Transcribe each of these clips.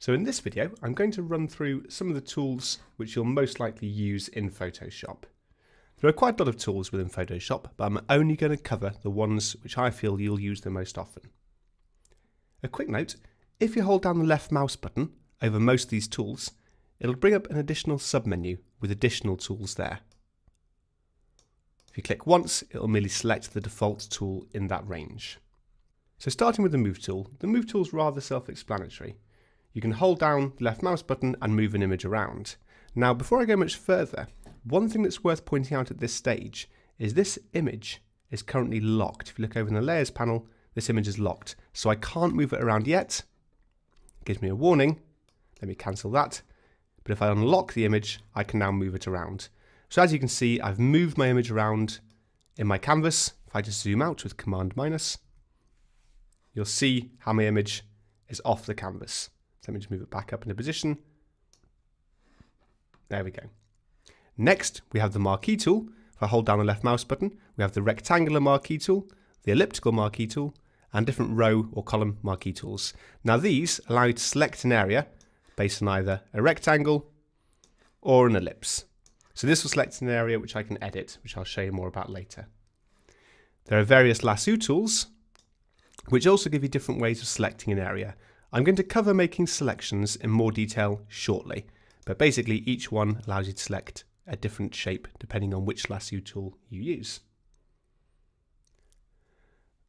So in this video, I'm going to run through some of the tools which you'll most likely use in Photoshop. There are quite a lot of tools within Photoshop, but I'm only going to cover the ones which I feel you'll use the most often. A quick note, if you hold down the left mouse button over most of these tools, it'll bring up an additional submenu with additional tools there. If you click once, it'll merely select the default tool in that range. So starting with the Move tool is rather self-explanatory. You can hold down the left mouse button and move an image around. Now, before I go much further, one thing that's worth pointing out at this stage is this image is currently locked. If you look over in the Layers panel, this image is locked, so I can't move it around yet. It gives me a warning. Let me cancel that. But if I unlock the image, I can now move it around. So as you can see, I've moved my image around in my canvas. If I just zoom out with Command minus, you'll see how my image is off the canvas. So let me just move it back up into position. There we go. Next, we have the Marquee tool. If I hold down the left mouse button, we have the rectangular marquee tool, the elliptical marquee tool, and different row or column marquee tools. Now these allow you to select an area based on either a rectangle or an ellipse. So this will select an area which I can edit, which I'll show you more about later. There are various lasso tools, which also give you different ways of selecting an area. I'm going to cover making selections in more detail shortly, but basically each one allows you to select a different shape depending on which lasso tool you use.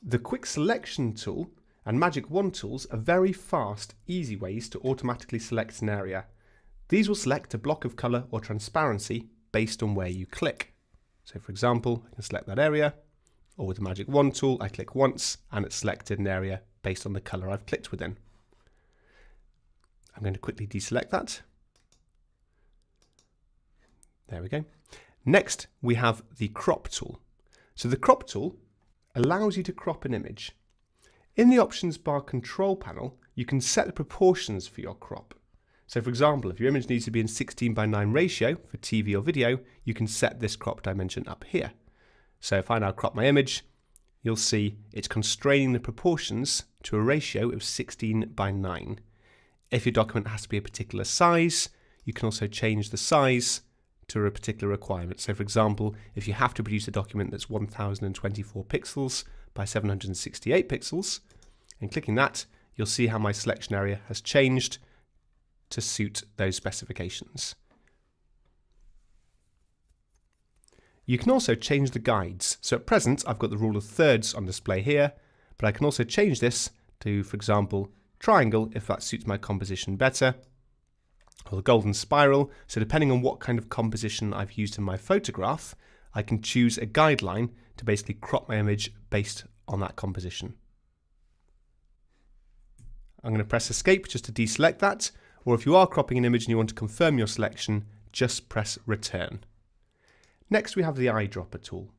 The Quick Selection tool and Magic Wand tools are very fast, easy ways to automatically select an area. These will select a block of colour or transparency based on where you click. So for example, I can select that area, or with the Magic Wand tool, I click once and it's selected an area based on the colour I've clicked within. I'm going to quickly deselect that. There we go. Next, we have the Crop tool. So the Crop tool allows you to crop an image. In the Options bar control panel, you can set the proportions for your crop. So for example, if your image needs to be in 16:9 ratio for TV or video, you can set this crop dimension up here. So if I now crop my image, you'll see it's constraining the proportions to a ratio of 16:9. If your document has to be a particular size, you can also change the size to a particular requirement. So for example, if you have to produce a document that's 1024 pixels by 768 pixels, and clicking that, you'll see how my selection area has changed to suit those specifications. You can also change the guides. So at present, I've got the rule of thirds on display here, but I can also change this to, for example, triangle if that suits my composition better, or the golden spiral. So depending on what kind of composition I've used in my photograph, I can choose a guideline to basically crop my image based on that composition. I'm going to press escape just to deselect that, or if you are cropping an image and you want to confirm your selection, just press return. Next we have the eyedropper tool.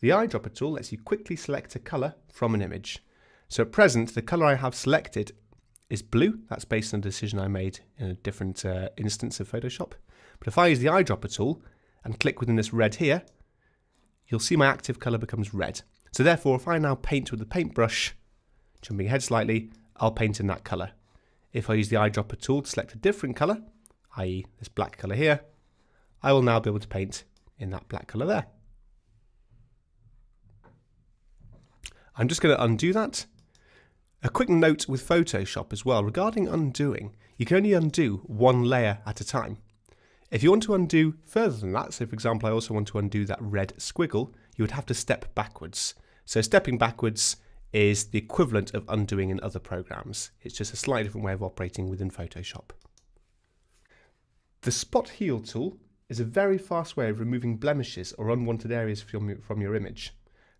The eyedropper tool lets you quickly select a colour from an image. So at present, the colour I have selected is blue. That's based on a decision I made in a different instance of Photoshop. But if I use the eyedropper tool and click within this red here, you'll see my active colour becomes red. So therefore, if I now paint with the paintbrush, jumping ahead slightly, I'll paint in that colour. If I use the eyedropper tool to select a different colour, i.e. this black colour here, I will now be able to paint in that black colour there. I'm just going to undo that. A quick note with Photoshop as well, regarding undoing, you can only undo one layer at a time. If you want to undo further than that, so for example I also want to undo that red squiggle, you would have to step backwards. So stepping backwards is the equivalent of undoing in other programs. It's just a slightly different way of operating within Photoshop. The Spot Heal tool is a very fast way of removing blemishes or unwanted areas from your image.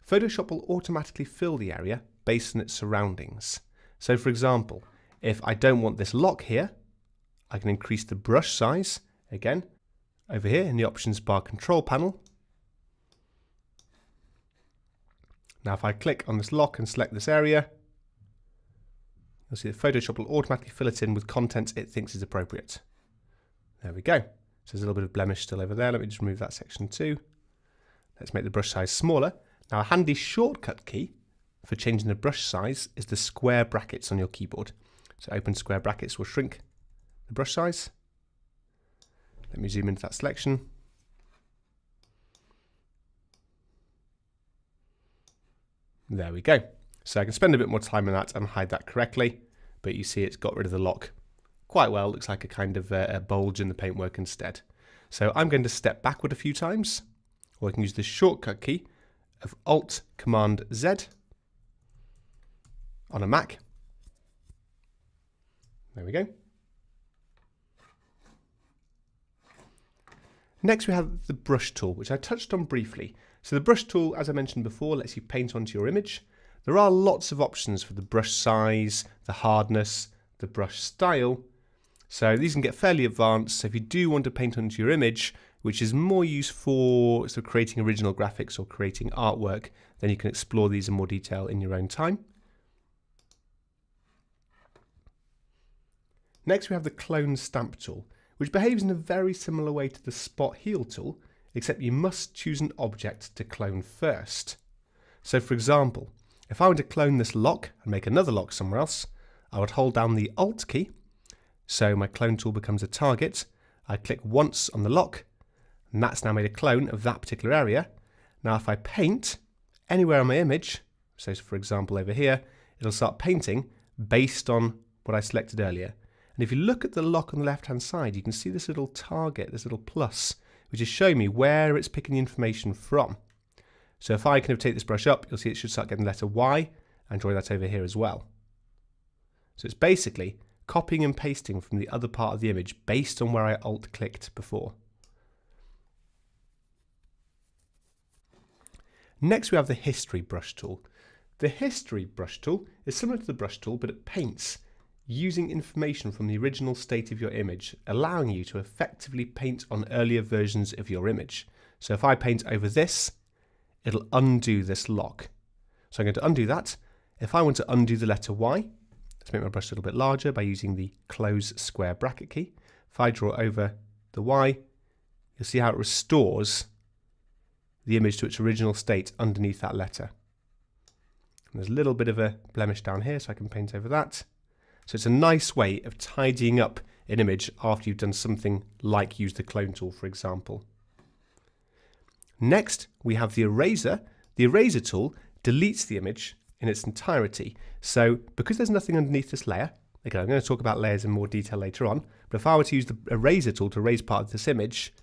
Photoshop will automatically fill the area based on its surroundings. So for example, if I don't want this lock here, I can increase the brush size, again, over here in the Options bar control panel. Now if I click on this lock and select this area, you'll see that Photoshop will automatically fill it in with content it thinks is appropriate. There we go. So there's a little bit of blemish still over there. Let me just remove that section too. Let's make the brush size smaller. Now a handy shortcut key for changing the brush size is the square brackets on your keyboard. So open square brackets will shrink the brush size. Let me zoom into that selection. There we go. So I can spend a bit more time on that and hide that correctly, but you see it's got rid of the lock quite well. Looks like a kind of a bulge in the paintwork instead. So I'm going to step backward a few times, or I can use the shortcut key of Alt-Command-Z on a Mac. There we go. Next we have the brush tool, which I touched on briefly. So the brush tool, as I mentioned before, lets you paint onto your image. There are lots of options for the brush size, the hardness, the brush style. So these can get fairly advanced. So if you do want to paint onto your image, which is more used for sort of creating original graphics or creating artwork, then you can explore these in more detail in your own time. Next we have the clone stamp tool, which behaves in a very similar way to the spot heal tool, except you must choose an object to clone first. So for example, if I were to clone this lock and make another lock somewhere else, I would hold down the Alt key, so my clone tool becomes a target. I click once on the lock, and that's now made a clone of that particular area. Now if I paint anywhere on my image, so for example over here, it'll start painting based on what I selected earlier. And if you look at the lock on the left hand side, you can see this little target, this little plus, which is showing me where it's picking the information from. So if I kind of take this brush up, you'll see it should start getting the letter Y and draw that over here as well. So it's basically copying and pasting from the other part of the image based on where I alt clicked before. Next we have the history brush tool. The history brush tool is similar to the brush tool, but it paints using information from the original state of your image, allowing you to effectively paint on earlier versions of your image. So if I paint over this, it'll undo this lock. So I'm going to undo that. If I want to undo the letter Y, let's make my brush a little bit larger by using the close square bracket key. If I draw over the Y, you'll see how it restores the image to its original state underneath that letter. And there's a little bit of a blemish down here, so I can paint over that. So it's a nice way of tidying up an image after you've done something like use the clone tool, for example. Next, we have the eraser. The eraser tool deletes the image in its entirety. So because there's nothing underneath this layer, again, I'm going to talk about layers in more detail later on, but if I were to use the eraser tool to erase part of this image,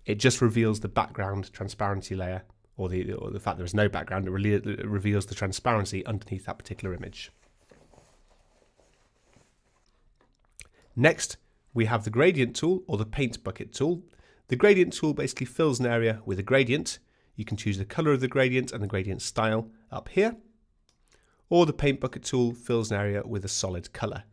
it just reveals the background transparency layer, or the fact there is no background. It reveals the transparency underneath that particular image. Next, we have the gradient tool, or the paint bucket tool. The gradient tool basically fills an area with a gradient. You can choose the color of the gradient and the gradient style up here. Or the paint bucket tool fills an area with a solid color.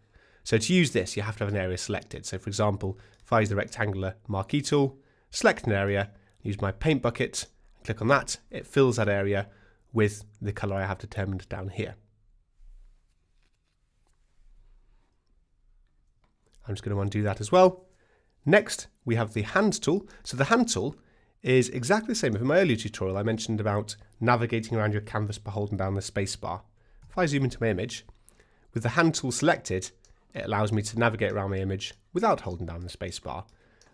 So to use this, you have to have an area selected. So for example, if I use the rectangular marquee tool, select an area, use my paint bucket, click on that, it fills that area with the color I have determined down here. I'm just going to undo that as well. Next, we have the hand tool. So the hand tool is exactly the same as in my earlier tutorial I mentioned about navigating around your canvas by holding down the space bar. If I zoom into my image, with the hand tool selected, it allows me to navigate around my image without holding down the space bar.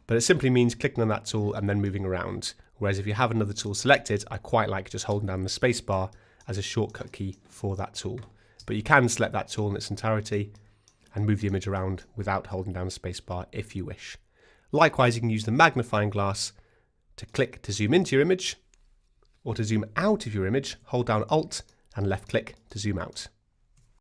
But it simply means clicking on that tool and then moving around. Whereas if you have another tool selected, I quite like just holding down the space bar as a shortcut key for that tool. But you can select that tool in its entirety and move the image around without holding down the space bar if you wish. Likewise, you can use the magnifying glass to click to zoom into your image, or to zoom out of your image, hold down Alt and left click to zoom out.